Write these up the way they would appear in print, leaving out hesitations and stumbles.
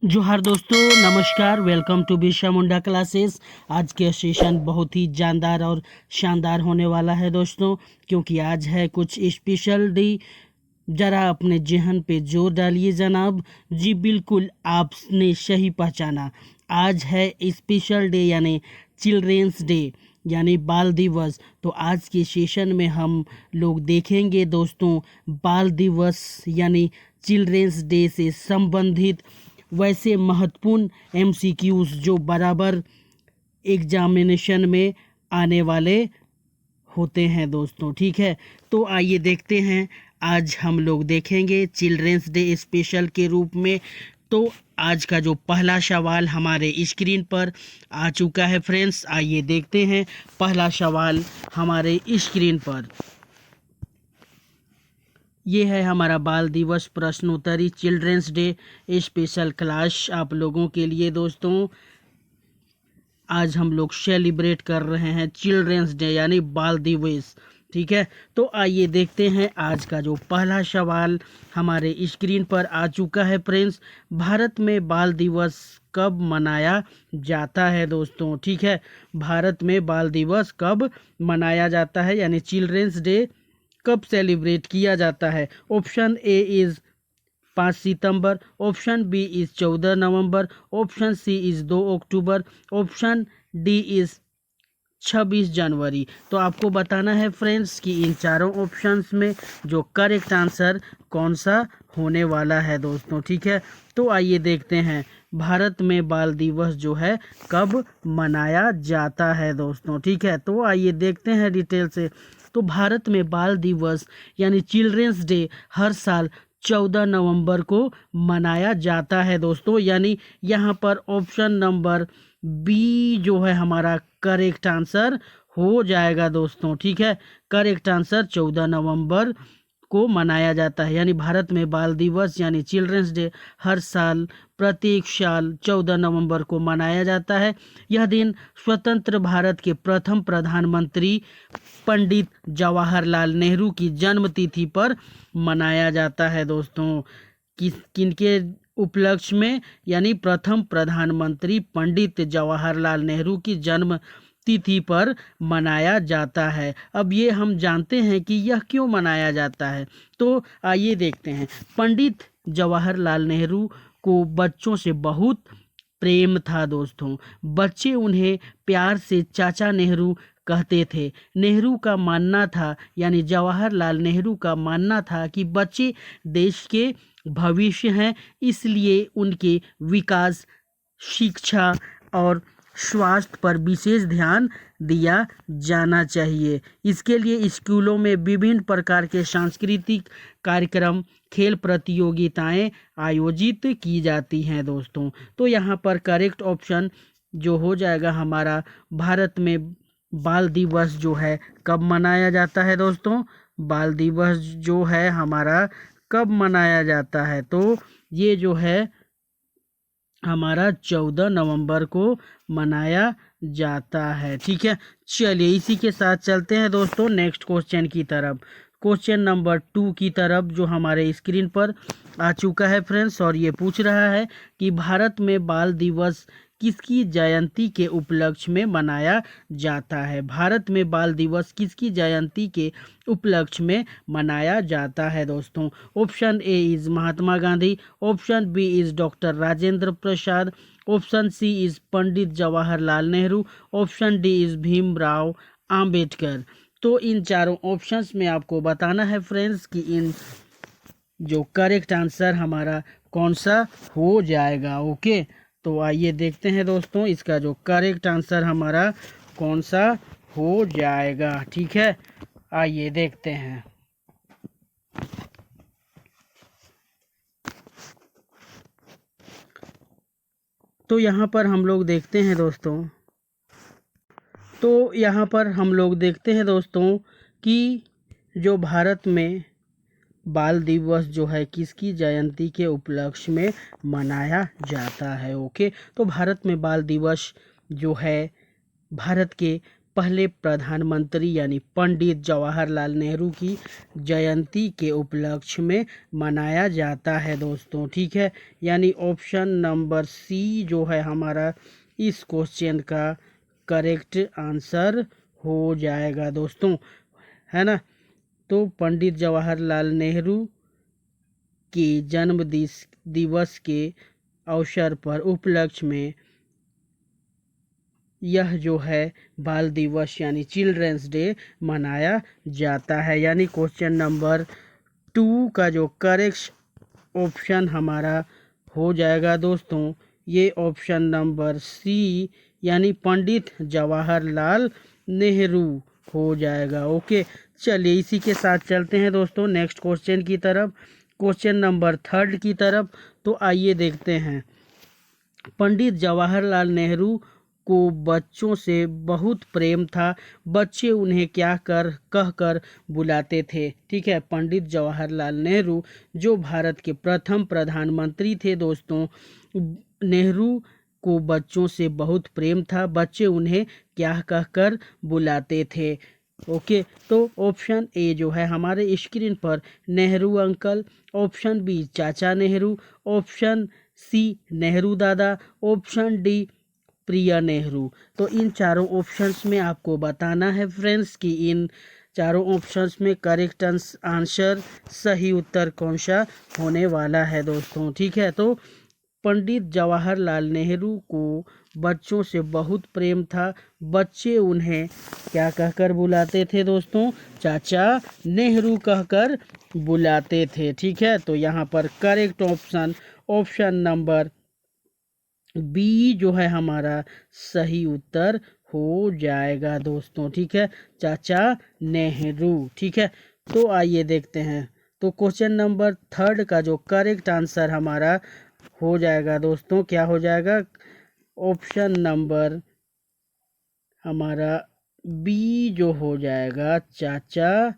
जोहार दोस्तों, नमस्कार। Welcome to Birsa Munda classes. आज के सेशन बहुत ही जानदार और शानदार होने वाला है दोस्तों, क्योंकि आज है कुछ स्पेशल डे। ज़रा अपने जहन पे जोर डालिए जनाब। जी बिल्कुल, आपने सही पहचाना। आज है स्पेशल डे यानी चिल्ड्रेंस डे यानी बाल दिवस। तो आज के सेशन में हम लोग देखेंगे दोस्तों बाल दिवस यानी चिल्ड्रेंस डे से संबंधित वैसे महत्वपूर्ण एमसीक्यूज जो बराबर एग्जामिनेशन में आने वाले होते हैं दोस्तों। ठीक है, तो आइए देखते हैं। आज हम लोग देखेंगे चिल्ड्रेंस डे स्पेशल के रूप में। तो आज का जो पहला सवाल हमारे स्क्रीन पर आ चुका है फ्रेंड्स, आइए देखते हैं पहला सवाल हमारे स्क्रीन पर। ये है हमारा बाल दिवस प्रश्नोत्तरी चिल्ड्रेंस डे स्पेशल क्लास आप लोगों के लिए दोस्तों। आज हम लोग सेलिब्रेट कर रहे हैं चिल्ड्रेंस डे यानी बाल दिवस। ठीक है, तो आइए देखते हैं आज का जो पहला सवाल हमारे स्क्रीन पर आ चुका है फ्रेंड्स। भारत में बाल दिवस कब मनाया जाता है दोस्तों? ठीक है, भारत में बाल दिवस कब मनाया जाता है यानी चिल्ड्रेंस डे कब सेलिब्रेट किया जाता है? ऑप्शन ए इज़ 5 सितंबर, option B is 14 November, option C is 2 October, option D is 26 जनवरी। तो आपको बताना है फ्रेंड्स कि इन चारों ऑप्शंस में जो करेक्ट आंसर कौन सा होने वाला है दोस्तों। ठीक है, तो आइए देखते हैं भारत में बाल दिवस जो है कब मनाया जाता है दोस्तों। ठीक है, तो आइए देखते हैं डिटेल से। तो भारत में बाल दिवस यानी चिल्ड्रेंस डे हर साल 14 नवंबर को मनाया जाता है दोस्तों। यानी यहाँ पर ऑप्शन नंबर बी जो है हमारा करेक्ट आंसर हो जाएगा दोस्तों। ठीक है, करेक्ट आंसर 14 नवंबर को मनाया जाता है। यानी भारत में बाल दिवस यानी चिल्ड्रंस डे हर साल प्रत्येक साल 14 नवंबर को मनाया जाता है। यह दिन स्वतंत्र भारत के प्रथम प्रधानमंत्री पंडित जवाहरलाल नेहरू की जन्मतिथि पर मनाया जाता है दोस्तों। किनके उपलक्ष्य में? यानी प्रथम प्रधानमंत्री पंडित जवाहरलाल नेहरू की जन्म तिथि पर मनाया जाता है। अब ये हम जानते हैं कि यह क्यों मनाया जाता है, तो आइए देखते हैं। पंडित जवाहरलाल नेहरू को बच्चों से बहुत प्रेम था दोस्तों। बच्चे उन्हें प्यार से चाचा नेहरू कहते थे। नेहरू का मानना था यानी जवाहरलाल नेहरू का मानना था कि बच्चे देश के भविष्य हैं, इसलिए उनके विकास, शिक्षा और स्वास्थ्य पर विशेष ध्यान दिया जाना चाहिए। इसके लिए स्कूलों में विभिन्न प्रकार के सांस्कृतिक कार्यक्रम, खेल प्रतियोगिताएं आयोजित की जाती हैं दोस्तों। तो यहाँ पर करेक्ट ऑप्शन जो हो जाएगा हमारा, भारत में बाल दिवस जो है कब मनाया जाता है दोस्तों? बाल दिवस जो है हमारा कब मनाया जाता है? तो ये जो है हमारा 14 नवंबर को मनाया जाता है। ठीक है, चलिए इसी के साथ चलते हैं दोस्तों नेक्स्ट क्वेश्चन की तरफ। क्वेश्चन नंबर 2 की तरफ जो हमारे स्क्रीन पर आ चुका है फ्रेंड्स, और ये पूछ रहा है कि भारत में बाल दिवस किसकी जयंती के उपलक्ष्य में मनाया जाता है? भारत में बाल दिवस किसकी जयंती के उपलक्ष्य में मनाया जाता है दोस्तों? Option A is Mahatma Gandhi, option B is doctor Rajendra Prasad, option C is Pandit Jawaharlal Nehru, option D is Bhimrao Ambedkar. तो इन चारों ऑप्शंस में आपको बताना है फ्रेंड्स कि इन जो करेक्ट आंसर हमारा कौन सा हो जाएगा। ओके, तो आइए देखते हैं दोस्तों इसका जो करेक्ट आंसर हमारा कौन सा हो जाएगा। ठीक है, आइए देखते हैं। तो यहाँ पर हम लोग देखते हैं दोस्तों, कि जो भारत में बाल दिवस जो है किसकी जयंती के उपलक्ष्य में मनाया जाता है। ओके, तो भारत में बाल दिवस जो है भारत के पहले प्रधानमंत्री यानी पंडित जवाहरलाल नेहरू की जयंती के उपलक्ष्य में मनाया जाता है दोस्तों। ठीक है, यानी ऑप्शन नंबर सी जो है हमारा इस क्वेश्चन का करेक्ट आंसर हो जाएगा दोस्तों, है ना। तो पंडित जवाहरलाल नेहरू के जन्म दिवस के अवसर पर उपलक्ष्य में यह जो है बाल दिवस यानी चिल्ड्रंस डे मनाया जाता है। यानी क्वेश्चन नंबर 2 का जो करेक्ट ऑप्शन हमारा हो जाएगा दोस्तों, ये ऑप्शन नंबर सी यानी पंडित जवाहरलाल नेहरू हो जाएगा। ओके, चलिए इसी के साथ चलते हैं दोस्तों नेक्स्ट क्वेश्चन की तरफ, क्वेश्चन नंबर 3 की तरफ। तो आइए देखते हैं। पंडित जवाहरलाल नेहरू को बच्चों से बहुत प्रेम था, बच्चे उन्हें क्या कहकर बुलाते थे। ठीक है, पंडित जवाहरलाल नेहरू जो भारत के प्रथम प्रधानमंत्री थे दोस्तों, नेहरू को बच्चों से बहुत प्रेम था, बच्चे उन्हें क्या कहकर बुलाते थे। ओके, तो ऑप्शन ए जो है हमारे स्क्रीन पर नेहरू अंकल, ऑप्शन बी चाचा नेहरू, ऑप्शन सी नेहरू दादा, ऑप्शन डी प्रिया नेहरू। तो इन चारों ऑप्शंस में आपको बताना है फ्रेंड्स कि इन चारों ऑप्शंस में करेक्ट आंसर सही उत्तर कौन सा होने वाला है दोस्तों। ठीक है, तो पंडित जवाहरलाल नेहरू को बच्चों से बहुत प्रेम था, बच्चे उन्हें क्या कहकर बुलाते थे दोस्तों, चाचा नेहरू कहकर बुलाते थे। ठीक है, तो यहाँ पर करेक्ट ऑप्शन नंबर बी जो है हमारा सही उत्तर हो जाएगा दोस्तों। ठीक है, चाचा नेहरू। ठीक है, तो आइए देखते हैं। तो क्वेश्चन नंबर 3 का जो करेक्ट आंसर हमारा हो जाएगा दोस्तों, क्या हो जाएगा, ऑप्शन नंबर हमारा बी जो हो जाएगा चाचा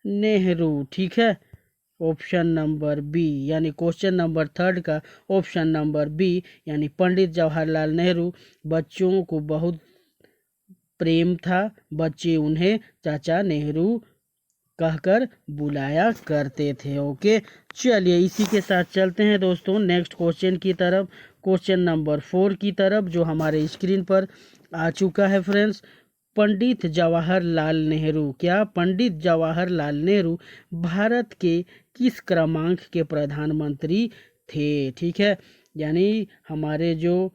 नेहरू। ठीक है, ऑप्शन नंबर बी यानी क्वेश्चन नंबर 3 का ऑप्शन नंबर बी यानी पंडित जवाहरलाल नेहरू बच्चों को बहुत प्रेम था, बच्चे उन्हें चाचा नेहरू कहकर बुलाया करते थे। ओके, चलिए इसी के साथ चलते हैं दोस्तों नेक्स्ट क्वेश्चन की तरफ, क्वेश्चन नंबर 4 की तरफ जो हमारे स्क्रीन पर आ चुका है फ्रेंड्स। पंडित जवाहरलाल नेहरू, क्या पंडित जवाहरलाल नेहरू भारत के किस क्रमांक के प्रधानमंत्री थे। ठीक है, यानी हमारे जो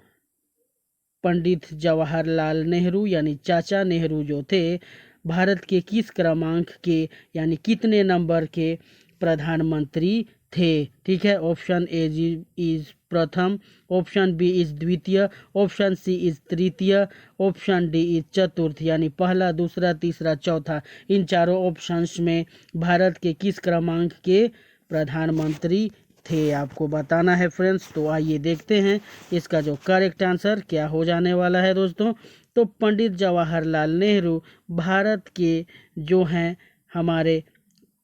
पंडित जवाहरलाल नेहरू यानी चाचा नेहरू जो थे भारत के किस क्रमांक के यानी कितने नंबर के प्रधानमंत्री थे। ठीक है, ऑप्शन ए इज प्रथम, ऑप्शन बी इज द्वितीय, ऑप्शन सी इज तृतीय, ऑप्शन डी इज चतुर्थ यानी पहला, दूसरा, तीसरा, चौथा। इन चारों ऑप्शंस में भारत के किस क्रमांक के प्रधानमंत्री थे आपको बताना है फ्रेंड्स। तो आइए देखते हैं इसका जो करेक्ट आंसर क्या हो जाने वाला है दोस्तों। तो पंडित जवाहरलाल नेहरू भारत के जो हैं हमारे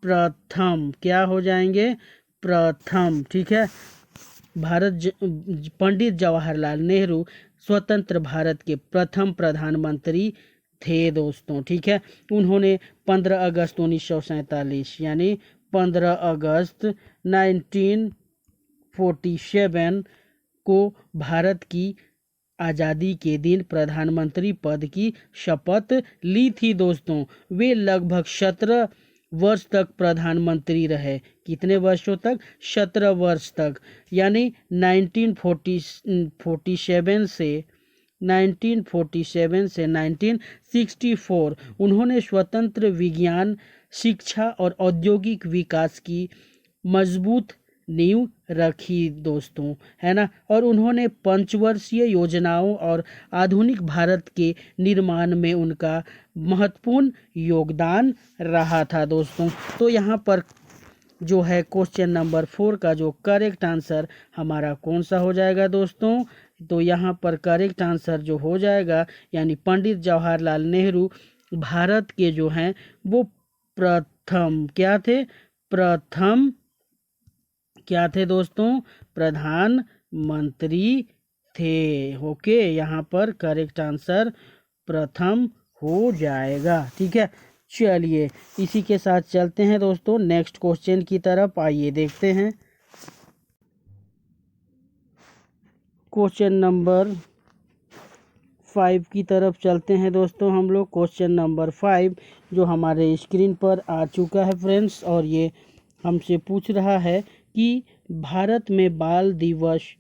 प्रथम क्या हो जाएंगे, प्रथम। ठीक है, पंडित जवाहरलाल नेहरू स्वतंत्र भारत के प्रथम प्रधानमंत्री थे दोस्तों। ठीक है, उन्होंने 15 अगस्त 1947 यानी 15 अगस्त 1947 को भारत की आज़ादी के दिन प्रधानमंत्री पद की शपथ ली थी दोस्तों। वे लगभग 17 वर्ष तक प्रधानमंत्री रहे। कितने वर्षों तक, 17 वर्ष तक, यानी 1947 से 1964 उन्होंने स्वतंत्र विज्ञान, शिक्षा और औद्योगिक विकास की मजबूत नींव रखी दोस्तों, है ना। और उन्होंने पंचवर्षीय योजनाओं और आधुनिक भारत के निर्माण में उनका महत्वपूर्ण योगदान रहा था दोस्तों। तो यहाँ पर जो है क्वेश्चन नंबर 4 का जो करेक्ट आंसर हमारा कौन सा हो जाएगा दोस्तों। तो यहाँ पर करेक्ट आंसर जो हो जाएगा यानी पंडित जवाहरलाल नेहरू भारत के जो हैं वो प्रथम क्या थे, प्रथम क्या थे दोस्तों, प्रधानमंत्री थे। ओके, यहाँ पर करेक्ट आंसर प्रथम हो जाएगा। ठीक है, चलिए इसी के साथ चलते हैं दोस्तों नेक्स्ट क्वेश्चन की तरफ। आइए देखते हैं क्वेश्चन नंबर 5 की तरफ चलते हैं दोस्तों हम लोग। क्वेश्चन नंबर 5 जो हमारे स्क्रीन पर आ चुका है फ्रेंड्स, और ये हमसे पूछ रहा है कि भारत में बाल दिवस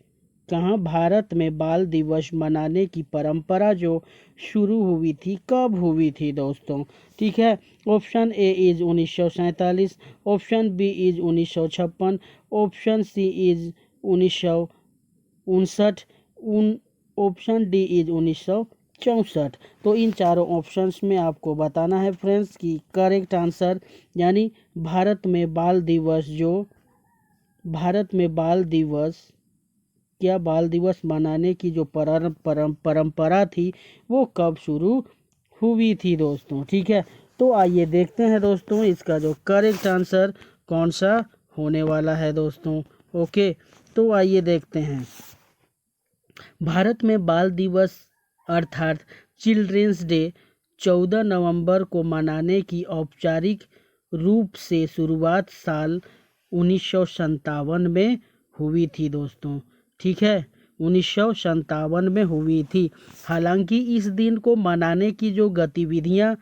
भारत में बाल दिवस मनाने की परंपरा जो शुरू हुई थी कब हुई थी दोस्तों। ठीक है, option A is 1947, option B is 1956, option C is 1959, option D is 1964। तो इन चारों ऑप्शंस में आपको बताना है फ्रेंड्स कि करेक्ट आंसर, यानी भारत में बाल दिवस मनाने की जो परंपरा थी वो कब शुरू हुई थी दोस्तों। ठीक है, तो आइए देखते हैं दोस्तों इसका जो करेक्ट आंसर कौन सा होने वाला है दोस्तों। ओके, तो आइए देखते हैं। भारत में बाल दिवस अर्थात चिल्ड्रेंस डे 14 नवंबर को मनाने की औपचारिक रूप से शुरुआत साल 1957 में हुई थी दोस्तों। ठीक है, 1957 में हुई थी। हालांकि इस दिन को मनाने की जो गतिविधियां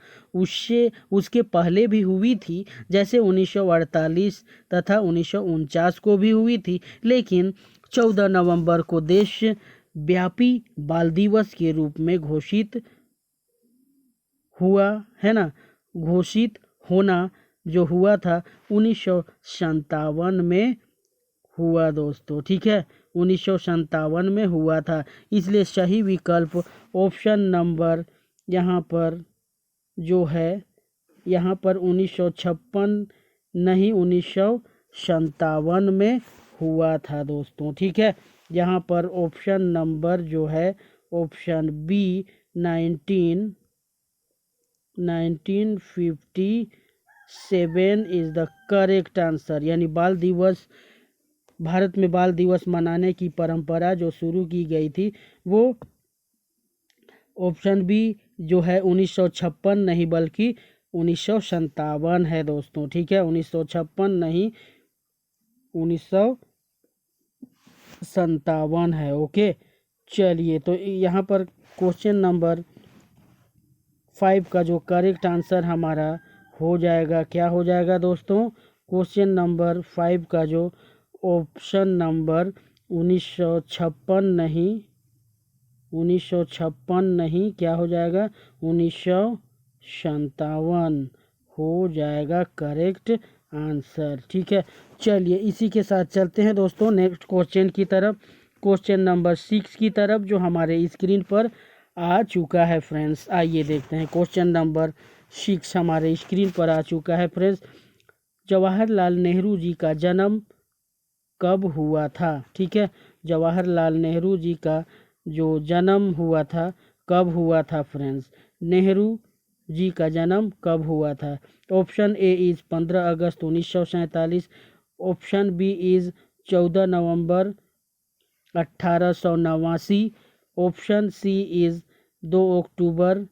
उसके पहले भी हुई थी, जैसे 1948 तथा 1949 को भी हुई थी, लेकिन 14 नवंबर को देश व्यापी बाल दिवस के रूप में घोषित हुआ है ना। घोषित होना जो हुआ था 1957 में हुआ दोस्तों। ठीक है, 1957 में हुआ था, इसलिए सही विकल्प ऑप्शन नंबर यहाँ पर जो है, यहाँ पर 1956 नहीं 1957 में हुआ था दोस्तों। ठीक है, यहाँ पर ऑप्शन नंबर जो है option B 1957 is the correct answer, यानी भारत में बाल दिवस मनाने की परंपरा जो शुरू की गई थी वो ऑप्शन बी जो है 1956 नहीं बल्कि 1957 है दोस्तों। ठीक है, 1956 नहीं 1957 है। ओके, चलिए तो यहाँ पर क्वेश्चन नंबर 5 का जो करेक्ट आंसर हमारा हो जाएगा, क्या हो जाएगा दोस्तों। क्वेश्चन नंबर 5 का जो ऑप्शन नंबर 1956 नहीं क्या हो जाएगा 1957 हो जाएगा करेक्ट आंसर। ठीक है, चलिए इसी के साथ चलते हैं दोस्तों नेक्स्ट क्वेश्चन की तरफ। क्वेश्चन नंबर 6 की तरफ जो हमारे स्क्रीन पर आ चुका है फ्रेंड्स। आइए देखते हैं क्वेश्चन नंबर 6 हमारे स्क्रीन पर आ चुका है फ्रेंड्स। जवाहरलाल नेहरू जी का जन्म कब हुआ था। ठीक है, जवाहरलाल नेहरू जी का जो जन्म हुआ था कब हुआ था फ्रेंड्स। नेहरू जी का जन्म कब हुआ था। ऑप्शन ए इज 15 अगस्त 1947, option B is 14 November 1889, option C is 2 October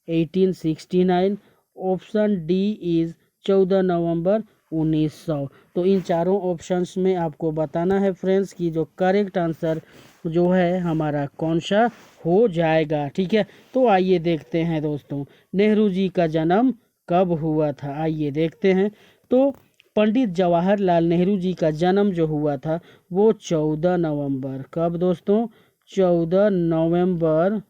1869, option D is 14 November 1900। तो इन चारों ऑप्शंस में आपको बताना है फ्रेंड्स कि जो करेक्ट आंसर जो है हमारा कौन सा हो जाएगा। ठीक है, तो आइए देखते हैं दोस्तों नेहरू जी का जन्म कब हुआ था। आइए देखते हैं। तो पंडित जवाहरलाल नेहरू जी का जन्म जो हुआ था वो 14 नवंबर कब दोस्तों 14 नवंबर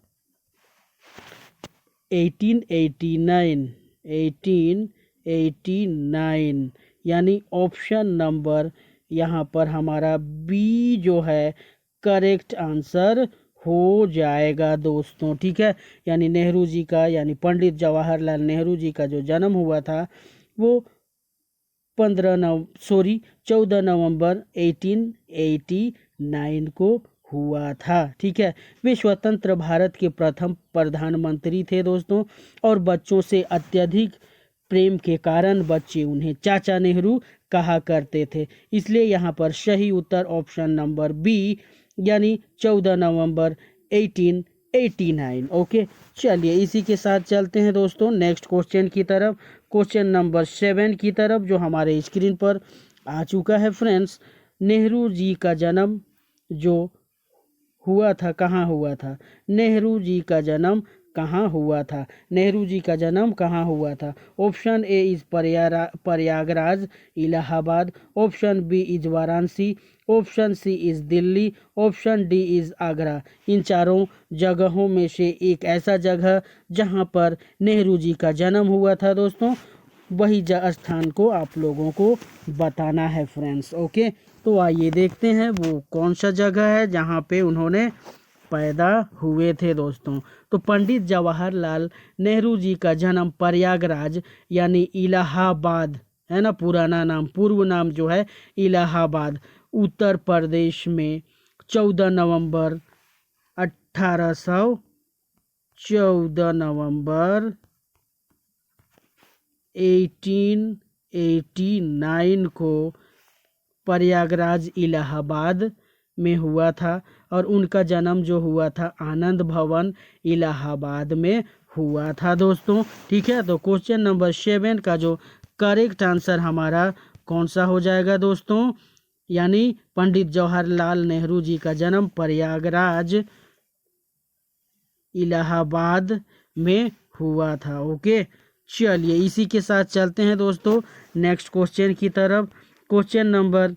1889 यानी ऑप्शन नंबर यहाँ पर हमारा बी जो है करेक्ट आंसर हो जाएगा दोस्तों। ठीक है, यानी नेहरू जी का यानी पंडित जवाहरलाल नेहरू जी का जो जन्म हुआ था वो 14 नवंबर 1889 को हुआ था। ठीक है, वे स्वतंत्र भारत के प्रथम प्रधानमंत्री थे दोस्तों, और बच्चों से अत्यधिक प्रेम के कारण बच्चे उन्हें चाचा नेहरू कहा करते थे। इसलिए यहाँ पर सही उत्तर ऑप्शन नंबर बी यानी 14 नवंबर 89। ओके, चलिए इसी के साथ चलते हैं दोस्तों नेक्स्ट क्वेश्चन की तरफ, क्वेश्चन नंबर 7 की तरफ, जो हमारे स्क्रीन पर आ चुका है फ्रेंड्स। नेहरू जी का जन्म जो हुआ था कहाँ हुआ था? नेहरू जी का जन्म कहाँ हुआ था? नेहरू जी का जन्म कहाँ हुआ था? Option A is Prayagraj Allahabad, option B is Varanasi, option C is Delhi, option D is Agra. इन चारों जगहों में से एक ऐसा जगह जहाँ पर नेहरू जी का जन्म हुआ था दोस्तों, वही स्थान को आप लोगों को बताना है फ्रेंड्स। ओके, तो आइए देखते हैं वो कौन सा जगह है जहाँ पे उन्होंने पैदा हुए थे दोस्तों। तो पंडित जवाहरलाल नेहरू जी का जन्म प्रयागराज यानी इलाहाबाद, है ना, पुराना नाम, पूर्व नाम जो है इलाहाबाद, उत्तर प्रदेश में 14 नवंबर 1889 को प्रयागराज इलाहाबाद में हुआ था। और उनका जन्म जो हुआ था आनंद भवन इलाहाबाद में हुआ था दोस्तों। ठीक है, तो क्वेश्चन नंबर 7 का जो करेक्ट आंसर हमारा कौन सा हो जाएगा दोस्तों? यानी पंडित जवाहरलाल नेहरू जी का जन्म प्रयागराज इलाहाबाद में हुआ था। ओके, चलिए इसी के साथ चलते हैं दोस्तों नेक्स्ट क्वेश्चन की तरफ, क्वेश्चन नंबर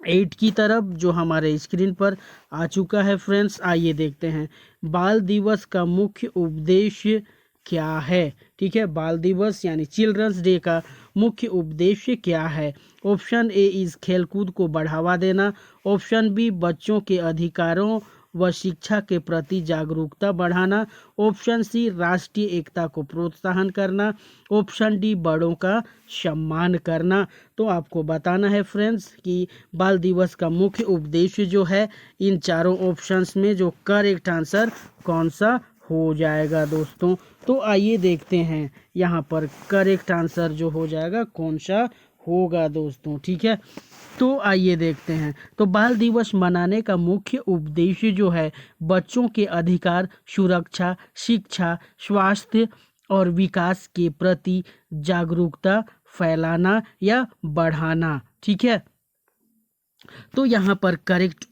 8 की तरफ, जो हमारे स्क्रीन पर आ चुका है फ्रेंड्स। आइए देखते हैं बाल दिवस का मुख्य उद्देश्य क्या है? ठीक है, बाल दिवस यानी चिल्ड्रंस डे का मुख्य उद्देश्य क्या है? ऑप्शन ए इज खेलकूद को बढ़ावा देना, ऑप्शन बी बच्चों के अधिकारों व शिक्षा के प्रति जागरूकता बढ़ाना, ऑप्शन सी राष्ट्रीय एकता को प्रोत्साहन करना, ऑप्शन डी बड़ों का सम्मान करना। तो आपको बताना है फ्रेंड्स कि बाल दिवस का मुख्य उद्देश्य जो है इन चारों ऑप्शंस में जो करेक्ट आंसर कौन सा हो जाएगा दोस्तों। तो आइए देखते हैं यहाँ पर करेक्ट आंसर जो हो जाएगा कौन सा होगा दोस्तों। ठीक है, तो आइए देखते हैं। तो बाल दिवस मनाने का मुख्य उद्देश्य जो है बच्चों के अधिकार, सुरक्षा, शिक्षा, स्वास्थ्य और विकास के प्रति जागरूकता फैलाना या बढ़ाना। ठीक है, तो यहाँ पर करेक्ट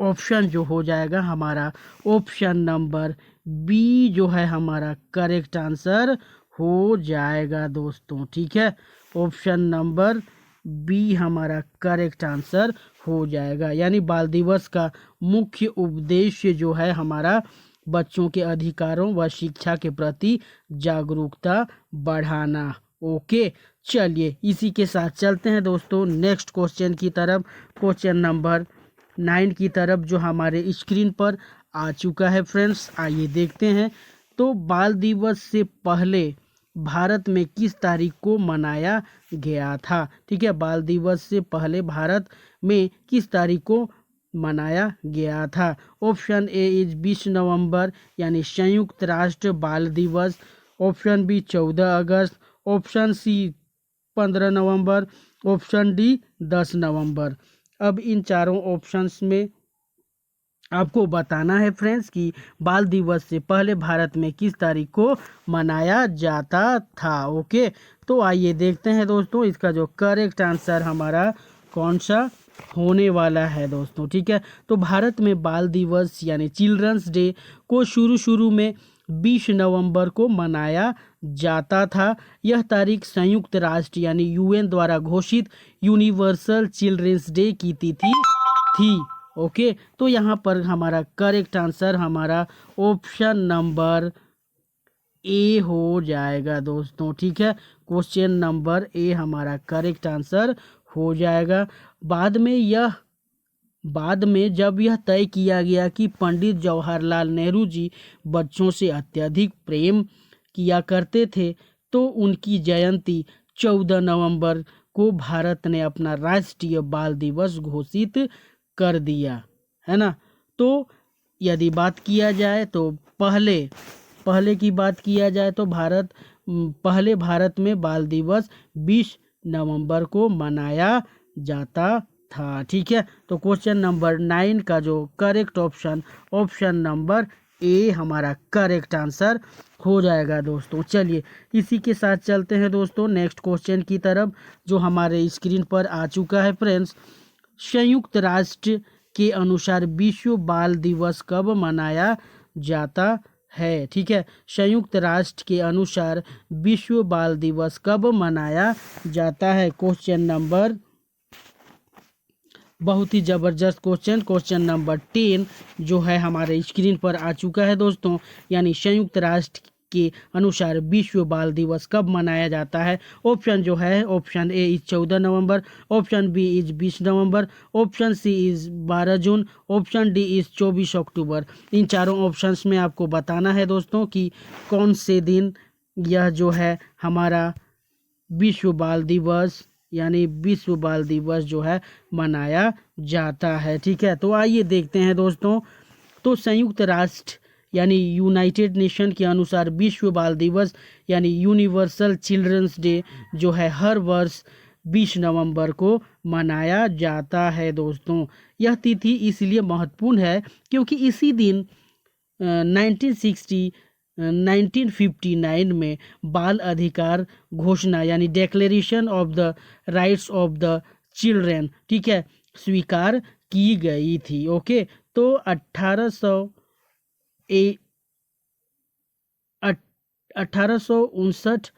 ऑप्शन जो हो जाएगा हमारा ऑप्शन नंबर बी जो है हमारा करेक्ट आंसर हो जाएगा दोस्तों। ठीक है, ऑप्शन नंबर बी हमारा करेक्ट आंसर हो जाएगा। यानी बाल दिवस का मुख्य उद्देश्य जो है हमारा बच्चों के अधिकारों व शिक्षा के प्रति जागरूकता बढ़ाना। ओके, चलिए इसी के साथ चलते हैं दोस्तों नेक्स्ट क्वेश्चन की तरफ, क्वेश्चन नंबर 9 की तरफ, जो हमारे स्क्रीन पर आ चुका है फ्रेंड्स। आइए देखते हैं। तो बाल दिवस से पहले भारत में किस तारीख को मनाया गया था? ठीक है, बाल दिवस से पहले भारत में किस तारीख को मनाया गया था? ऑप्शन ए इज 20 नवंबर यानी संयुक्त राष्ट्र बाल दिवस, ऑप्शन बी 14 अगस्त, ऑप्शन सी 15 नवंबर, ऑप्शन डी 10 नवंबर। अब इन चारों ऑप्शंस में आपको बताना है फ्रेंड्स कि बाल दिवस से पहले भारत में किस तारीख को मनाया जाता था। ओके, तो आइए देखते हैं दोस्तों इसका जो करेक्ट आंसर हमारा कौन सा होने वाला है दोस्तों। ठीक है, तो भारत में बाल दिवस यानी चिल्ड्रंस डे को शुरू में 20 नवंबर को मनाया जाता था। यह तारीख संयुक्त राष्ट्र यानी यूएन द्वारा घोषित यूनिवर्सल चिल्ड्रंस डे की तिथि थी। ओके, तो यहाँ पर हमारा करेक्ट आंसर हमारा ऑप्शन नंबर ए हो जाएगा दोस्तों। ठीक है, क्वेश्चन नंबर ए हमारा करेक्ट आंसर हो जाएगा। बाद में जब यह तय किया गया कि पंडित जवाहरलाल नेहरू जी बच्चों से अत्यधिक प्रेम किया करते थे, तो उनकी जयंती 14 नवंबर को भारत ने अपना राष्ट्रीय बाल दिवस घोषित कर दिया, है ना। तो यदि बात किया जाए तो पहले की बात किया जाए तो भारत में बाल दिवस 20 नवंबर को मनाया जाता था। ठीक है, तो क्वेश्चन नंबर 9 का जो करेक्ट ऑप्शन नंबर ए हमारा करेक्ट आंसर हो जाएगा दोस्तों। चलिए इसी के साथ चलते हैं दोस्तों नेक्स्ट क्वेश्चन की तरफ, जो हमारे स्क्रीन पर आ चुका है फ्रेंड्स। संयुक्त राष्ट्र के अनुसार विश्व बाल दिवस कब मनाया जाता है? ठीक है, संयुक्त राष्ट्र के अनुसार विश्व बाल दिवस कब मनाया जाता है? बहुत ही ज़बरदस्त क्वेश्चन नंबर 10 जो है हमारे स्क्रीन पर आ चुका है दोस्तों। यानी संयुक्त राष्ट्र के अनुसार विश्व बाल दिवस कब मनाया जाता है? ऑप्शन जो है, option A is 14 November, option B is 20 November, option C is 12 June, option D is 24 October. इन चारों ऑप्शंस में आपको बताना है दोस्तों कि कौन से दिन यह जो है हमारा विश्व बाल दिवस यानी विश्व बाल दिवस जो है मनाया जाता है। ठीक है, तो आइए देखते हैं दोस्तों। तो संयुक्त राष्ट्र यानी यूनाइटेड नेशन के अनुसार विश्व बाल दिवस यानी यूनिवर्सल चिल्ड्रंस डे जो है हर वर्ष 20 नवंबर को मनाया जाता है दोस्तों। यह तिथि इसलिए महत्वपूर्ण है क्योंकि इसी दिन 1959 में बाल अधिकार घोषणा यानी declaration of the rights of the children, ठीक है, स्वीकार की गई थी। ओके, तो 1859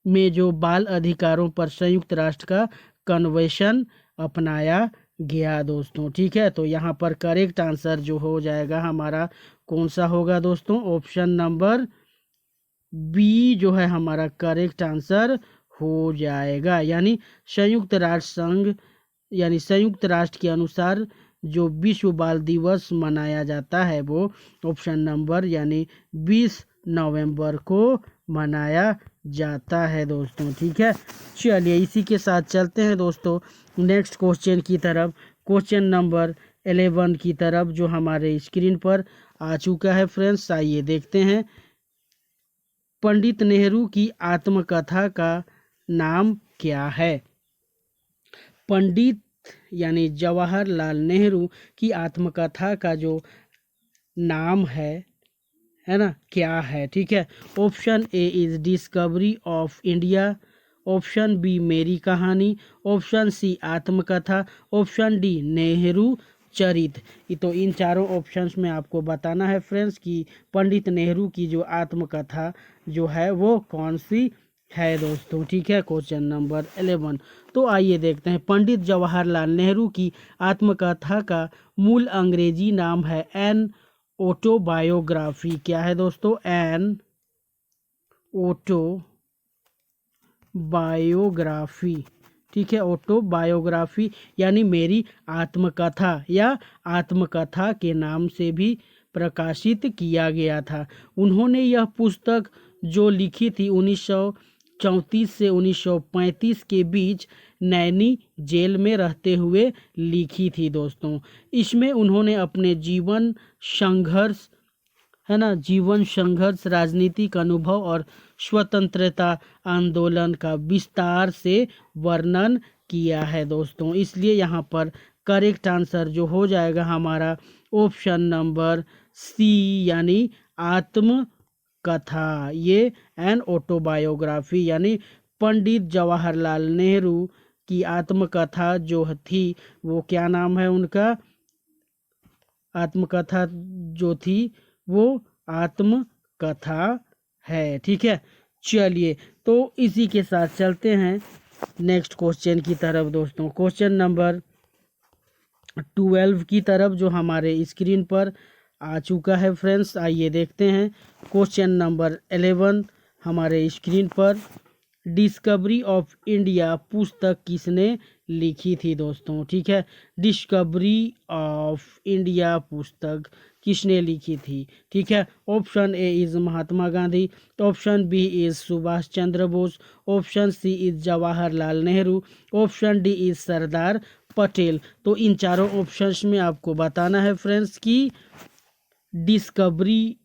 में जो बाल अधिकारों पर संयुक्त राष्ट्र का कन्वेंशन अपनाया गया दोस्तों। ठीक है, तो यहाँ पर करेक्ट आंसर जो हो जाएगा हमारा कौन सा होगा दोस्तों? ऑप्शन नंबर बी जो है हमारा करेक्ट आंसर हो जाएगा। यानी संयुक्त राष्ट्र संघ यानी संयुक्त राष्ट्र के अनुसार जो विश्व बाल दिवस मनाया जाता है वो ऑप्शन नंबर यानी 20 नवंबर को मनाया जाता है दोस्तों। ठीक है, चलिए इसी के साथ चलते हैं दोस्तों नेक्स्ट क्वेश्चन की तरफ, क्वेश्चन नंबर 11 की तरफ जो हमारे स्क्रीन पर आ चुका है फ्रेंड्स। आइए देखते हैं। पंडित नेहरू की आत्मकथा का नाम क्या है? पंडित यानी जवाहरलाल नेहरू की आत्मकथा का जो नाम है ना, क्या है? ठीक है, option A is Discovery of India, option B Meri Kahani, option C आत्मकथा, ऑप्शन डी नेहरू चरित। तो इन चारों ऑप्शंस में आपको बताना है फ्रेंड्स कि पंडित नेहरू की जो आत्मकथा जो है वो कौन सी है दोस्तों। ठीक है, क्वेश्चन नंबर 11। तो आइए देखते हैं। पंडित जवाहरलाल नेहरू की आत्मकथा का मूल अंग्रेजी नाम है एन ऑटोबायोग्राफी। क्या है दोस्तों? An autobiography. ठीक है, ऑटोबायोग्राफी यानी मेरी आत्मकथा या आत्मकथा के नाम से भी प्रकाशित किया गया था। उन्होंने यह पुस्तक जो लिखी थी 1934 से 1935 के बीच नैनी जेल में रहते हुए लिखी थी दोस्तों। इसमें उन्होंने अपने जीवन संघर्ष राजनीतिक अनुभव और स्वतंत्रता आंदोलन का विस्तार से वर्णन किया है दोस्तों। इसलिए यहाँ पर करेक्ट आंसर जो हो जाएगा हमारा ऑप्शन नंबर सी यानी आत्मकथा। ये एन ऑटोबायोग्राफी यानी पंडित जवाहरलाल नेहरू की आत्मकथा जो थी वो क्या नाम है उनका? आत्मकथा जो थी वो आत्मकथा है। ठीक है, चलिए तो इसी के साथ चलते हैं नेक्स्ट क्वेश्चन की तरफ दोस्तों। क्वेश्चन नंबर 12 की तरफ जो हमारे स्क्रीन पर आ चुका है फ्रेंड्स। आइए देखते हैं क्वेश्चन नंबर 11 हमारे स्क्रीन पर। डिस्कवरी ऑफ इंडिया पुस्तक किसने लिखी थी दोस्तों? ठीक है, डिस्कवरी ऑफ इंडिया पुस्तक किसने लिखी थी? ठीक है, option A is Mahatma Gandhi, option B is Subhash Chandra Bose, option C is Jawaharlal Nehru, option D is Sardar Patel. तो इन चारों ऑप्शंस में आपको बताना है फ्रेंड्स कि डिस्कवरी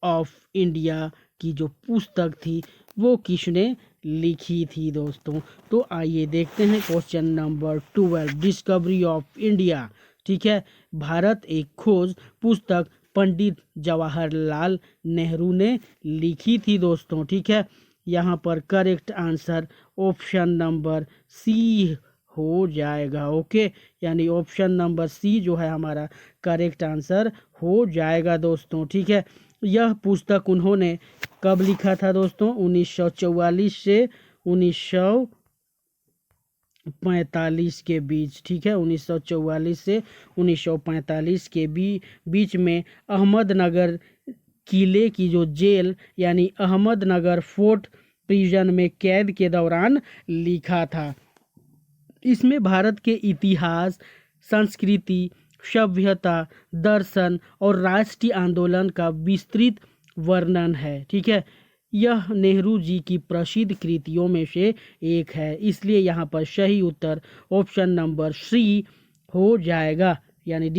ऑफ इंडिया की जो पुस्तक थी वो किसने लिखी थी दोस्तों। तो आइए देखते हैं question number 12, discovery of India. ठीक है, भारत एक खोज पुस्तक पंडित जवाहरलाल नेहरू ने लिखी थी दोस्तों। ठीक है, यहाँ पर correct answer option number C हो जाएगा। ओके, यानी ऑप्शन नंबर सी जो है हमारा करेक्ट आंसर हो जाएगा दोस्तों। ठीक है, यह पुस्तक उन्होंने कब लिखा था दोस्तों? 1944 से 1945 के बीच। ठीक है, 1944 से 1945 के बीच में अहमदनगर किले की जो जेल यानी अहमदनगर फोर्ट प्रिजन में कैद के दौरान लिखा था। इसमें भारत के इतिहास, संस्कृति, सभ्यता, दर्शन और राष्ट्रीय आंदोलन का विस्तृत वर्णन है। ठीक है, यह नेहरू जी की प्रसिद्ध कृतियों में से एक है, इसलिए यहाँ पर सही उत्तर ऑप्शन नंबर सी हो जाएगा, यानी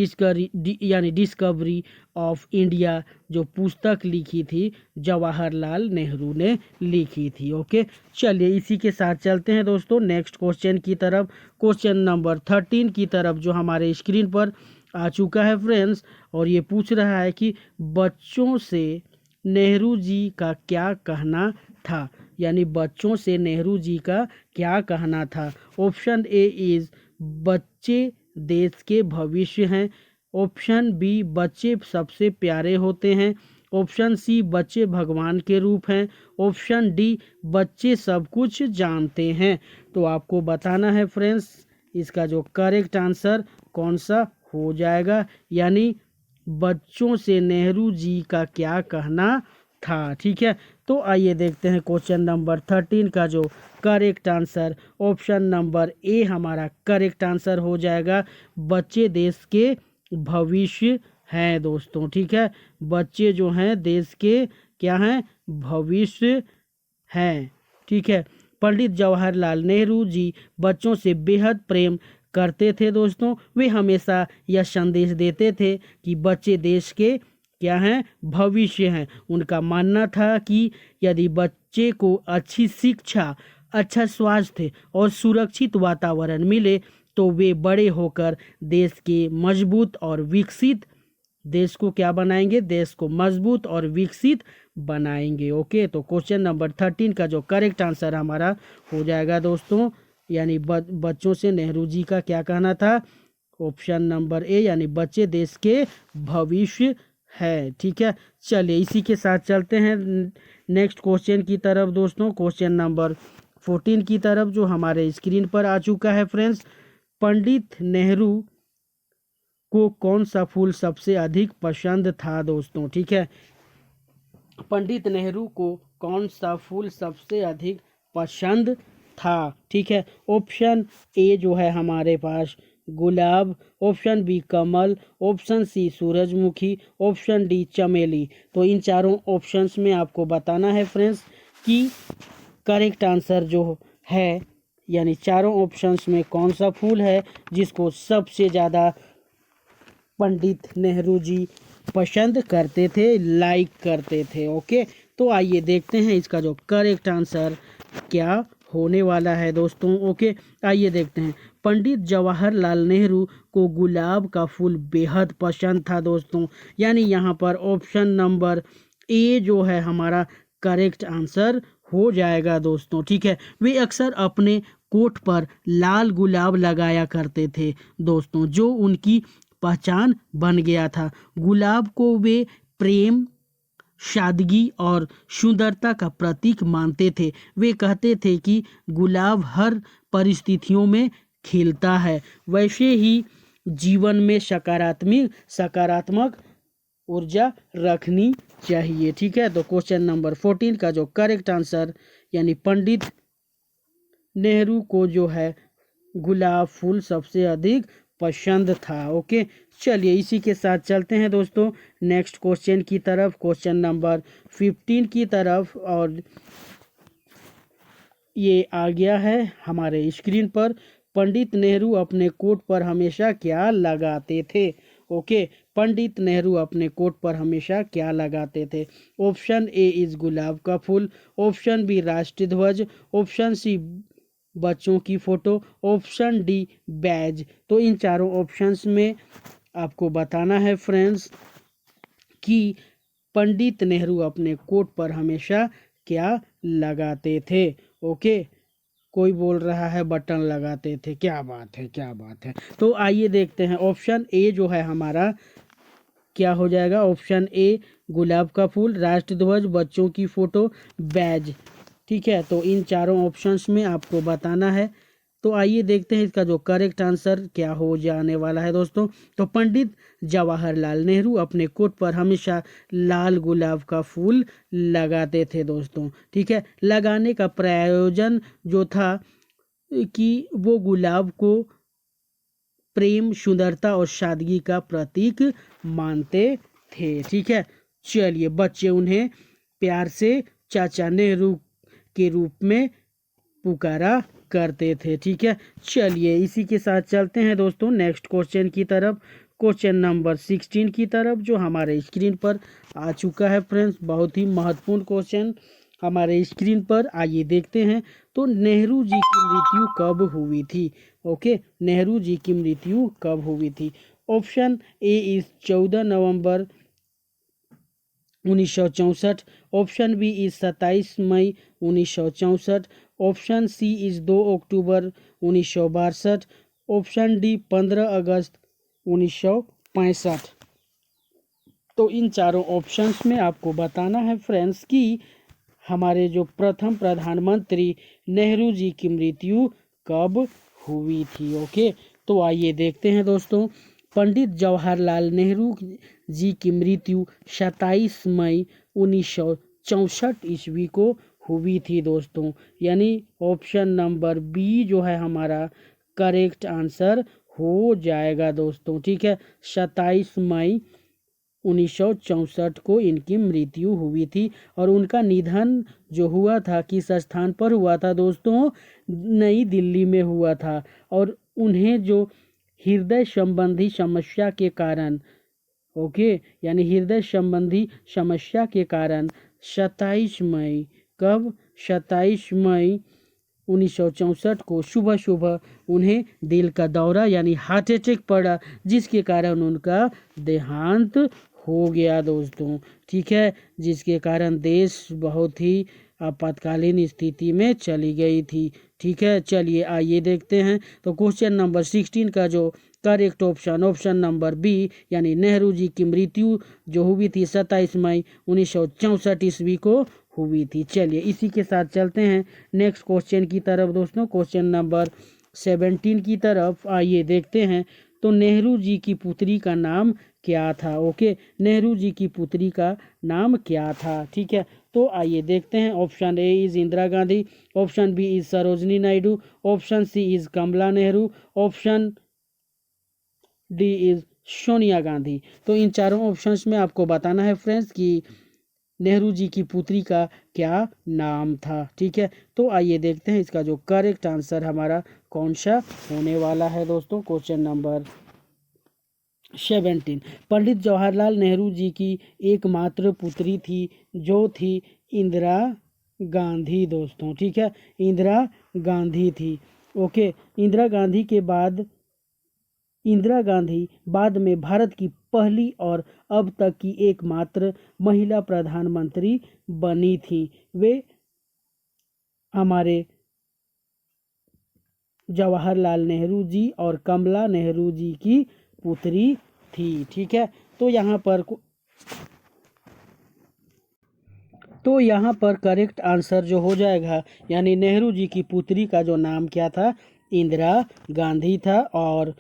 डिस्कवरी ऑफ इंडिया जो पुस्तक लिखी थी जवाहरलाल नेहरू ने लिखी थी। ओके, चलिए इसी के साथ चलते हैं दोस्तों नेक्स्ट क्वेश्चन की तरफ। क्वेश्चन नंबर 13 की तरफ जो हमारे स्क्रीन पर आ चुका है फ्रेंड्स, और ये पूछ रहा है कि बच्चों से नेहरू जी का क्या कहना था, यानी बच्चों से नेहरू जी का क्या कहना था। ऑप्शन ए इज बच्चे देश के भविष्य हैं, ऑप्शन बी बच्चे सबसे प्यारे होते हैं, ऑप्शन सी बच्चे भगवान के रूप हैं, ऑप्शन डी बच्चे सब कुछ जानते हैं। तो आपको बताना है फ्रेंड्स इसका जो करेक्ट आंसर कौन सा हो जाएगा, यानी बच्चों से नेहरू जी का क्या कहना था। ठीक है, तो आइए देखते हैं क्वेश्चन नंबर 13 का जो correct answer option number A हमारा करेक्ट आंसर हो जाएगा। बच्चे देश के भविष्य हैं दोस्तों। ठीक है, बच्चे जो हैं देश के क्या हैं? भविष्य हैं। ठीक है, पंडित जवाहरलाल नेहरू जी बच्चों से बेहद प्रेम करते थे दोस्तों। वे हमेशा यह संदेश देते थे कि बच्चे देश के क्या हैं? भविष्य हैं। उनका मानना था कि यदि बच्चे को अच्छी शिक्षा, अच्छा स्वास्थ्य और सुरक्षित वातावरण मिले तो वे बड़े होकर देश के मजबूत और विकसित देश को क्या बनाएंगे? देश को मजबूत और विकसित बनाएंगे। ओके, तो क्वेश्चन नंबर 13 का जो करेक्ट आंसर हमारा हो जाएगा दोस्तों, यानी बच्चों से नेहरू जी का क्या कहना था? ऑप्शन नंबर ए, यानी बच्चे देश के भविष्य है। ठीक है, चलिए इसी के साथ चलते हैं नेक्स्ट क्वेश्चन की तरफ दोस्तों। क्वेश्चन नंबर 14 की तरफ जो हमारे स्क्रीन पर आ चुका है फ्रेंड्स। पंडित नेहरू को कौन सा फूल सबसे अधिक पसंद था दोस्तों? ठीक है, पंडित नेहरू को कौन सा फूल सबसे अधिक पसंद था? ठीक है, ऑप्शन ए जो है हमारे पास गुलाब, ऑप्शन बी कमल, ऑप्शन सी सूरजमुखी, ऑप्शन डी चमेली। तो इन चारों ऑप्शंस में आपको बताना है फ्रेंड्स कि करेक्ट आंसर जो है, यानी चारों ऑप्शंस में कौन सा फूल है जिसको सबसे ज़्यादा पंडित नेहरू जी पसंद करते थे, लाइक करते थे। ओके, तो आइए देखते हैं इसका जो करेक्ट आंसर क्या होने वाला है दोस्तों। ओके, आइए देखते हैं। पंडित जवाहरलाल नेहरू को गुलाब का फूल बेहद पसंद था दोस्तों, यानी यहाँ पर ऑप्शन नंबर ए जो है हमारा करेक्ट आंसर हो जाएगा दोस्तों। ठीक है, वे अक्सर अपने कोट पर लाल गुलाब लगाया करते थे दोस्तों, जो उनकी पहचान बन गया था। गुलाब को वे प्रेम, सादगी और सुंदरता का प्रतीक मानते थे। वे कहते थे कि गुलाब हर परिस्थितियों में खिलता है, वैसे ही जीवन में सकारात्मक ऊर्जा रखनी चाहिए। ठीक है, तो क्वेश्चन नंबर 14 का जो करेक्ट आंसर, यानी पंडित नेहरू को जो है गुलाब फूल सबसे अधिक पसंद था। ओके, चलिए इसी के साथ चलते हैं दोस्तों नेक्स्ट क्वेश्चन की तरफ, क्वेश्चन नंबर 15 की तरफ, और ये आ गया है हमारे स्क्रीन पर। पंडित नेहरू अपने कोट पर हमेशा क्या लगाते थे? ओके। पंडित नेहरू अपने कोट पर हमेशा क्या लगाते थे? ऑप्शन ए इज गुलाब का फूल, ऑप्शन बी राष्ट्रीय ध्वज, ऑप्शन सी बच्चों की फोटो, ऑप्शन डी बैज। तो इन चारों ऑप्शंस में आपको बताना है फ्रेंड्स कि पंडित नेहरू अपने कोट पर हमेशा क्या लगाते थे? ओके। कोई बोल रहा है बटन लगाते थे, क्या बात है, क्या बात है। तो आइए देखते हैं ऑप्शन ए जो है हमारा क्या हो जाएगा। ऑप्शन ए गुलाब का फूल, राष्ट्रध्वज, बच्चों की फोटो, बैज। ठीक है, तो इन चारों ऑप्शंस में आपको बताना है। तो आइए देखते हैं इसका जो करेक्ट आंसर क्या हो जाने वाला है दोस्तों। तो पंडित जवाहरलाल नेहरू अपने कोट पर हमेशा लाल गुलाब का फूल लगाते थे दोस्तों। ठीक है, लगाने का प्रयोजन जो था कि वो गुलाब को प्रेम, सुंदरता और सादगी का प्रतीक मानते थे। ठीक है, चलिए बच्चे उन्हें प्यार से चाचा नेहरू के रूप में पुकारा करते थे। ठीक है, चलिए इसी के साथ चलते हैं दोस्तों नेक्स्ट क्वेश्चन की तरफ, क्वेश्चन नंबर 16 की तरफ, जो हमारे स्क्रीन पर आ चुका है फ्रेंड्स। बहुत ही महत्वपूर्ण क्वेश्चन हमारे स्क्रीन पर, आइए देखते हैं। तो नेहरू जी की मृत्यु कब हुई थी? ओके, नेहरू जी की मृत्यु कब हुई थी? Option A is 14 November 1964, option B is 27 मई 1964, option C is 2 October 1962, option D 15 अगस्त 1965। तो इन चारों ऑप्शंस में आपको बताना है फ्रेंड्स कि हमारे जो प्रथम प्रधानमंत्री नेहरू जी की मृत्यु कब हुई थी। ओके, तो आइए देखते हैं दोस्तों। पंडित जवाहरलाल नेहरू जी की मृत्यु 27 मई 1964 ईस्वी को हुई थी दोस्तों। यानी ऑप्शन नंबर बी जो है हमारा करेक्ट आंसर हो जाएगा दोस्तों। ठीक है, 27 मई 1964 को इनकी मृत्यु हुई थी। और उनका निधन जो हुआ था किस स्थान पर हुआ था दोस्तों? नई दिल्ली में हुआ था। और उन्हें जो हृदय संबंधी समस्या के कारण, ओके, यानी हृदय संबंधी समस्या के कारण 27 मई, कब? 27 मई 1964 को सुबह सुबह उन्हें दिल का दौरा यानी हार्ट अटैक पड़ा, जिसके कारण उनका देहांत हो गया दोस्तों। ठीक है, जिसके कारण देश बहुत ही आपातकालीन स्थिति में चली गई थी। ठीक है, चलिए आइए देखते हैं। तो क्वेश्चन नंबर 16 का जो correct option, option number B, यानी नेहरू जी की मृत्यु जो हुई थी 27 मई 1964 ईस्वी को हुई थी। चलिए इसी के साथ चलते हैं नेक्स्ट क्वेश्चन की तरफ दोस्तों, क्वेश्चन नंबर 17 की तरफ। आइए देखते हैं। तो नेहरू जी की पुत्री का नाम क्या था? ओके, नेहरू जी की पुत्री का नाम क्या था? ठीक है, तो आइए देखते हैं। Option A is Indira Gandhi, option B is Sarojini Naidu, option C is Kamala Nehru, option D is Sonia Gandhi. तो इन चारों ऑप्शंस में आपको बताना है फ्रेंड्स कि नेहरू जी की पुत्री का क्या नाम था। ठीक है, तो आइए देखते हैं इसका जो करेक्ट आंसर हमारा कौन सा होने वाला है दोस्तों। क्वेश्चन नंबर 17, पंडित जवाहरलाल नेहरू जी की एकमात्र पुत्री थी जो थी इंदिरा गांधी दोस्तों। ठीक है, इंदिरा गांधी थी। ओके, इंदिरा गांधी बाद में भारत की पहली और अब तक की एकमात्र महिला प्रधानमंत्री बनी थी। वे हमारे जवाहरलाल नेहरू जी और कमला नेहरू जी की पुत्री थी। ठीक है, तो यहाँ पर करेक्ट आंसर जो हो जाएगा, यानी नेहरू जी की पुत्री का जो नाम क्या था? इंदिरा गांधी था। और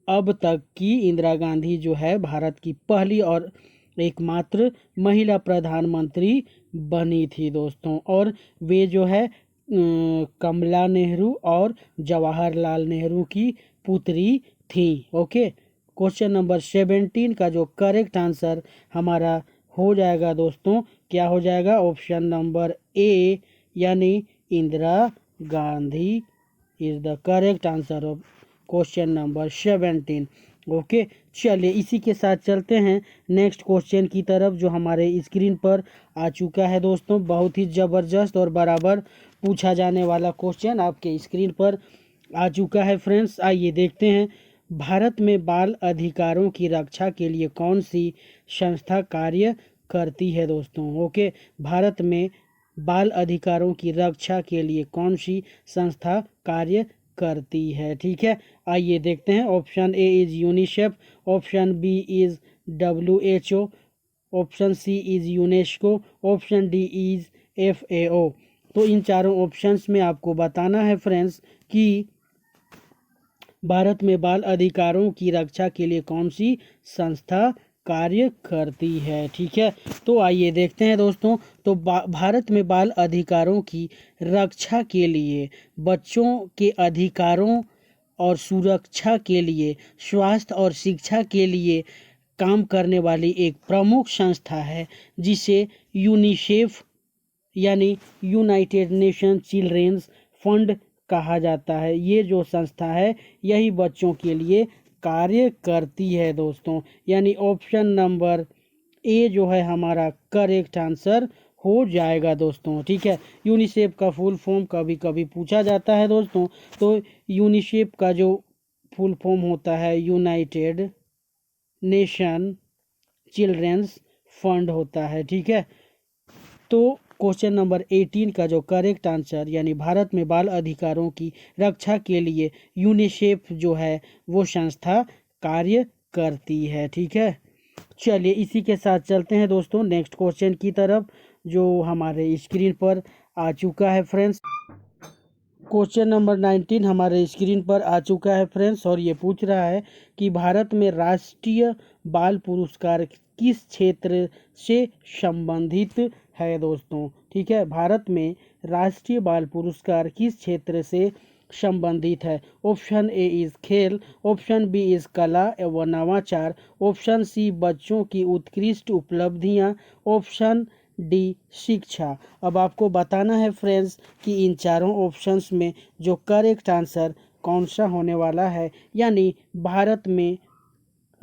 अब तक की इंदिरा गांधी जो है भारत की पहली और एकमात्र महिला प्रधानमंत्री बनी थी दोस्तों। और वे जो है कमला नेहरू और जवाहरलाल नेहरू की पुत्री थी। ओके, क्वेश्चन नंबर 17 का जो करेक्ट आंसर हमारा हो जाएगा दोस्तों, क्या हो जाएगा? ऑप्शन नंबर ए, यानी Indira Gandhi is the correct answer of question number 17। Okay, चलिए इसी के साथ चलते हैं नेक्स्ट क्वेश्चन की तरफ जो हमारे स्क्रीन पर आ चुका है दोस्तों। बहुत ही ज़बरदस्त और बराबर पूछा जाने वाला क्वेश्चन आपके स्क्रीन पर आ चुका है फ्रेंड्स। आइए देखते हैं, भारत में बाल अधिकारों की रक्षा के लिए कौन सी संस्था कार्य करती है दोस्तों। ओके, भारत में बाल अधिकारों की रक्षा के लिए कौन सी संस्था कार्य करती है, ठीक है। आइए देखते हैं, option A is UNICEF, option B is WHO, option C is UNESCO, option D is FAO। तो इन चारों ऑप्शंस में आपको बताना है फ्रेंड्स कि भारत में बाल अधिकारों की रक्षा के लिए कौन सी संस्था कार्य करती है, ठीक है। तो आइए देखते हैं दोस्तों, तो भारत में बाल अधिकारों की रक्षा के लिए, बच्चों के अधिकारों और सुरक्षा के लिए, स्वास्थ्य और शिक्षा के लिए काम करने वाली एक प्रमुख संस्था है जिसे यूनिसेफ यानी यूनाइटेड नेशन चिल्ड्रेंस फंड कहा जाता है। ये जो संस्था है यही बच्चों के लिए कार्य करती है दोस्तों, यानी ऑप्शन नंबर ए जो है हमारा करेक्ट आंसर हो जाएगा दोस्तों, ठीक है। यूनिसेफ का फुल फॉर्म कभी कभी पूछा जाता है दोस्तों, तो यूनिसेफ का जो फुल फॉर्म होता है यूनाइटेड नेशन चिल्ड्रेंस फंड होता है, ठीक है। तो क्वेश्चन नंबर 18 का जो करेक्ट आंसर यानी भारत में बाल अधिकारों की रक्षा के लिए यूनिसेफ जो है वो संस्था कार्य करती है, ठीक है। चलिए इसी के साथ चलते हैं दोस्तों नेक्स्ट क्वेश्चन की तरफ जो हमारे स्क्रीन पर आ चुका है फ्रेंड्स। क्वेश्चन नंबर 19 हमारे स्क्रीन पर आ चुका है फ्रेंड्स, और ये पूछ रहा है कि भारत में राष्ट्रीय बाल पुरस्कार किस क्षेत्र से संबंधित है दोस्तों, ठीक है। भारत में राष्ट्रीय बाल पुरस्कार किस क्षेत्र से संबंधित है। ऑप्शन ए इज खेल, ऑप्शन बी इज कला एवं नवाचार, ऑप्शन सी बच्चों की उत्कृष्ट उपलब्धियां, ऑप्शन डी शिक्षा। अब आपको बताना है फ्रेंड्स कि इन चारों ऑप्शंस में जो करेक्ट आंसर कौन सा होने वाला है, यानी भारत में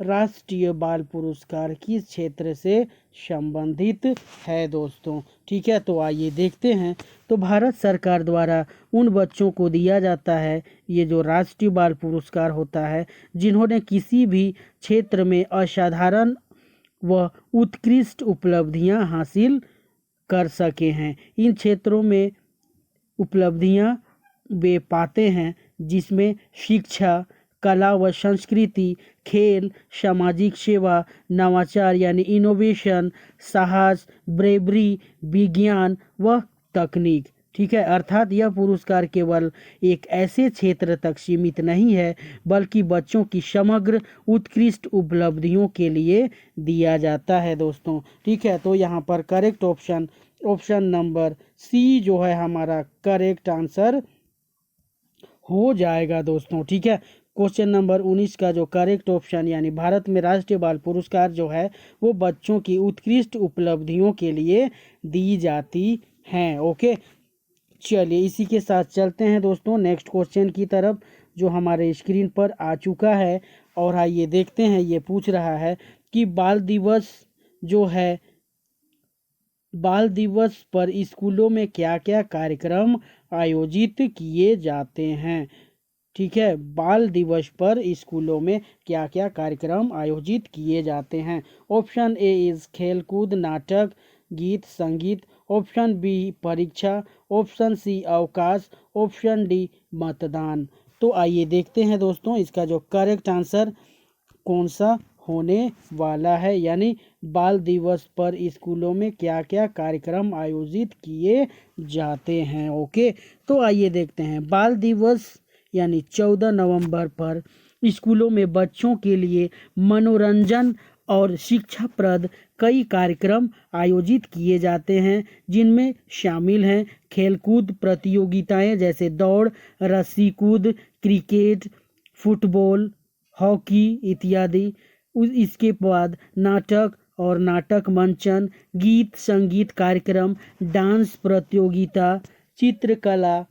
राष्ट्रीय बाल पुरस्कार किस क्षेत्र से संबंधित है दोस्तों, ठीक है। तो आइए देखते हैं, तो भारत सरकार द्वारा उन बच्चों को दिया जाता है ये जो राष्ट्रीय बाल पुरस्कार होता है जिन्होंने किसी भी क्षेत्र में असाधारण व उत्कृष्ट उपलब्धियां हासिल कर सके हैं। इन क्षेत्रों में उपलब्धियां वे पाते हैं जिसमें शिक्षा, कला व संस्कृति, खेल, सामाजिक सेवा, नवाचार यानी इनोवेशन, साहस, ब्रेवरी, विज्ञान व तकनीक, ठीक है। अर्थात यह पुरस्कार केवल एक ऐसे क्षेत्र तक सीमित नहीं है बल्कि बच्चों की समग्र उत्कृष्ट उपलब्धियों के लिए दिया जाता है दोस्तों, ठीक है। तो यहाँ पर करेक्ट ऑप्शन नंबर सी जो है हमारा करेक्ट आंसर हो जाएगा दोस्तों, ठीक है। क्वेश्चन नंबर 19 का जो करेक्ट ऑप्शन यानी भारत में राष्ट्रीय बाल पुरस्कार जो है वो बच्चों की उत्कृष्ट उपलब्धियों के लिए दी जाती हैं, ओके। चलिए इसी के साथ चलते हैं दोस्तों नेक्स्ट क्वेश्चन की तरफ जो हमारे स्क्रीन पर आ चुका है, और आइए देखते हैं, ये पूछ रहा है कि बाल दिवस जो है, बाल दिवस पर स्कूलों में क्या क्या कार्यक्रम आयोजित किए जाते हैं, ठीक है। बाल दिवस पर स्कूलों में क्या क्या कार्यक्रम आयोजित किए जाते हैं। ऑप्शन ए इज खेलकूद, नाटक, गीत, संगीत, ऑप्शन बी परीक्षा, ऑप्शन सी अवकाश, ऑप्शन डी मतदान। तो आइए देखते हैं दोस्तों इसका जो करेक्ट आंसर कौन सा होने वाला है, यानी बाल दिवस पर स्कूलों में क्या क्या कार्यक्रम आयोजित किए जाते हैं, ओके। तो आइए देखते हैं, बाल दिवस यानी 14 नवंबर पर स्कूलों में बच्चों के लिए मनोरंजन और शिक्षाप्रद कई कार्यक्रम आयोजित किए जाते हैं जिनमें शामिल हैं खेलकूद प्रतियोगिताएं जैसे दौड़, रस्सी कूद, क्रिकेट, फुटबॉल, हॉकी इत्यादि। इसके बाद नाटक और नाटक मंचन, गीत संगीत कार्यक्रम, डांस प्रतियोगिता, चित्रकला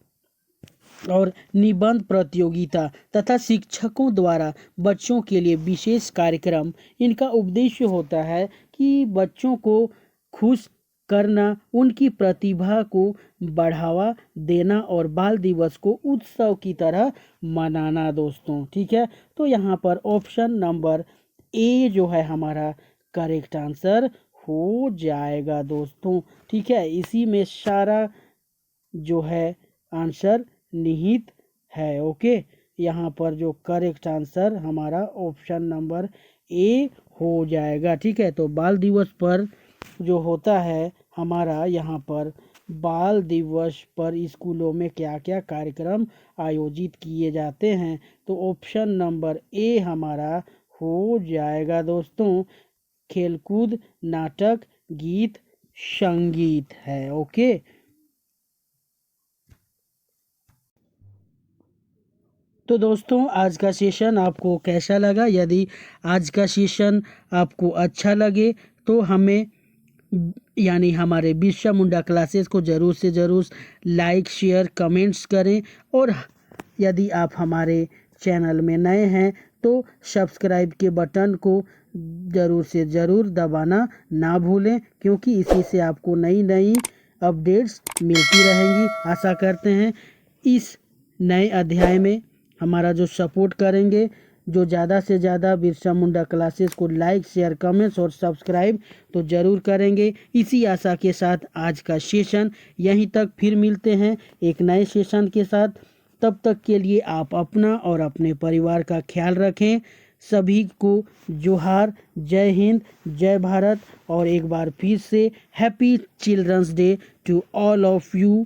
और निबंध प्रतियोगिता तथा शिक्षकों द्वारा बच्चों के लिए विशेष कार्यक्रम। इनका उद्देश्य होता है कि बच्चों को खुश करना, उनकी प्रतिभा को बढ़ावा देना और बाल दिवस को उत्सव की तरह मनाना दोस्तों। ठीक है, तो यहाँ पर ऑप्शन नंबर ए जो है हमारा करेक्ट आंसर हो जाएगा दोस्तों। ठीक है, इसी में सारा जो है आंसर निहित है। ओके, यहाँ पर जो करेक्ट आंसर हमारा ऑप्शन नंबर ए हो जाएगा। ठीक है, तो बाल दिवस पर जो होता है हमारा यहाँ पर बाल दिवस पर स्कूलों में क्या क्या कार्यक्रम आयोजित किए जाते हैं, तो ऑप्शन नंबर ए हमारा हो जाएगा दोस्तों। खेलकूद, नाटक, गीत, संगीत है। ओके, तो दोस्तों आज का सेशन आपको कैसा लगा? यदि आज का सेशन आपको अच्छा लगे तो हमें यानी हमारे बिरसा मुंडा क्लासेस को ज़रूर से ज़रूर लाइक, शेयर, कमेंट्स करें। और यदि आप हमारे चैनल में नए हैं तो सब्सक्राइब के बटन को ज़रूर से ज़रूर दबाना ना भूलें, क्योंकि इसी से आपको नई नई अपडेट्स मिलती रहेंगी। आशा करते हैं इस नए अध्याय में हमारा जो सपोर्ट करेंगे, जो ज़्यादा से ज़्यादा बिरसा मुंडा क्लासेस को लाइक, शेयर, कमेंट्स और सब्सक्राइब तो ज़रूर करेंगे। इसी आशा के साथ आज का सेशन यहीं तक, फिर मिलते हैं एक नए सेशन के साथ। तब तक के लिए आप अपना और अपने परिवार का ख्याल रखें। सभी को जोहार, जय हिंद, जय भारत, और एक बार फिर से happy children's day to all of you.